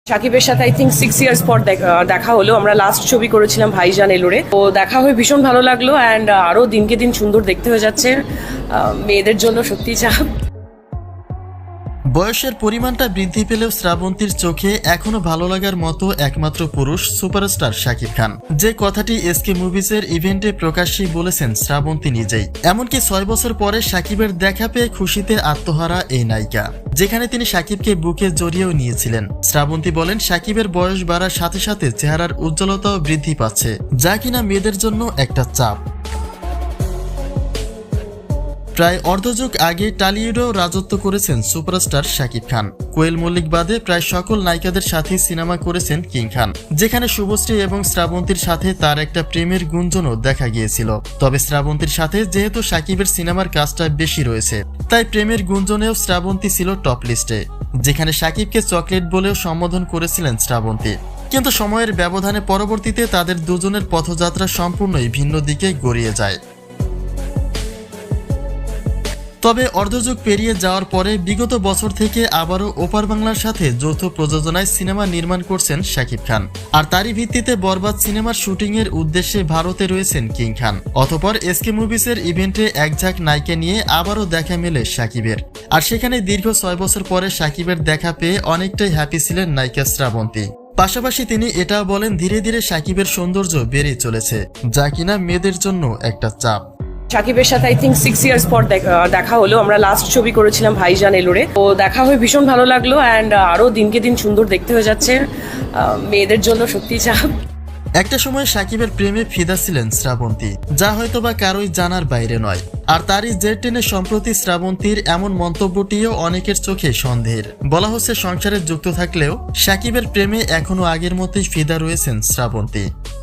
সাকিবের সাথে I think 6 years পর দেখা হলো। আমরা লাস্ট ছবি করেছিলাম ভাইজান এলোরে, তো দেখা হয়ে ভীষণ ভালো লাগলো। অ্যান্ড আরো দিনকে দিন সুন্দর দেখতে হয়ে যাচ্ছে। মেয়েদের জন্য সত্যি চাপ। বয়সের পরিমাণটা বৃদ্ধি পেলেও শ্রাবন্তীর চোখে এখনো ভালো লাগার মতো একমাত্র পুরুষ সুপারস্টার শাকিব খান। যে কথাটি এসকে মুভিজের ইভেন্টে প্রকাশ্যেই বলেছেন শ্রাবন্তী নিজেই। এমনকি 6 বছর পরে শাকিবের দেখা পেয়ে খুশিতে আত্মহারা এই নায়িকা, যেখানে তিনি শাকিবকে বুকে জড়িয়েও নিয়েছিলেন। শ্রাবন্তী বলেন, শাকিবের বয়স বাড়ার সাথে সাথে চেহারার উজ্জ্বলতাও বৃদ্ধি পাচ্ছে, যা কিনা মেয়েদের জন্য একটা চাপ। প্রায় অর্ধযুগ আগে টলিউডেও রাজত্ব করেছেন সুপারস্টার শাকিব খান। কোয়েল মল্লিক বাদে প্রায় সকল নায়িকাদের সাথে সিনেমা করেছেন কিং খান, যেখানে শুভশ্রী এবং শ্রাবন্তীর সাথে তার একটা প্রেমের গুঞ্জনও দেখা গিয়েছিল। তবে শ্রাবন্তীর সাথে যেহেতু শাকিবের সিনেমার কাজটা বেশি রয়েছে, তাই প্রেমের গুঞ্জনেও শ্রাবন্তী ছিল টপ লিস্টে, যেখানে শাকিবকে চকলেট বলেও সম্বোধন করেছিলেন শ্রাবন্তী। কিন্তু সময়ের ব্যবধানে পরবর্তীতে তাদের দুজনের পথযাত্রা সম্পূর্ণই ভিন্ন দিকে গড়িয়ে যায়। তবে অর্ধযুগ পেরিয়ে যাওয়ার পরে বিগত বছর থেকে আবারও ওপার বাংলার সাথে যৌথ প্রযোজনায় সিনেমা নির্মাণ করছেন শাকিব খান। আর তারই ভিত্তিতে বরবাদ সিনেমার শুটিংয়ের উদ্দেশ্যে ভারতে রয়েছেন কিং খান। অতঃপর এসকে মুভিজের ইভেন্টে এক ঝাঁক নায়িকা নিয়ে আবারও দেখা মেলে শাকিবের। আর সেখানে দীর্ঘ 6 বছর পরে শাকিবের দেখা পেয়ে অনেকটাই হ্যাপি ছিলেন নায়িকা শ্রাবন্তী। পাশাপাশি তিনি এটাও বলেন, ধীরে ধীরে শাকিবের সৌন্দর্য বেড়ে চলেছে, যা কিনা মেয়েদের জন্য একটা চাপ। সাকিবের সাথে আই থিঙ্ক 6 ইয়ার্স পর দেখা হলো। আমরা লাস্ট ছবি করেছিলাম ভাইজান এলোরে, তো দেখা হয়ে ভীষণ ভালো লাগলো। অ্যান্ড আরো দিনকে দিন সুন্দর দেখতে হয়ে যাচ্ছে। মেয়েদের জন্য সত্যি চাপ। একটা সময় শাকিবের প্রেমে ফিদা ছিলেন শ্রাবন্তী, যা হয়তোবা কারোই জানার বাইরে নয়। আর তারই জের টেনে সম্প্রতি শ্রাবন্তীর এমন মন্তব্যটিও অনেকের চোখে সন্দেহের। বলা হচ্ছে, সংসারে যুক্ত থাকলেও শাকিবের প্রেমে এখনো আগের মতোই ফিদা রয়েছেন শ্রাবন্তী।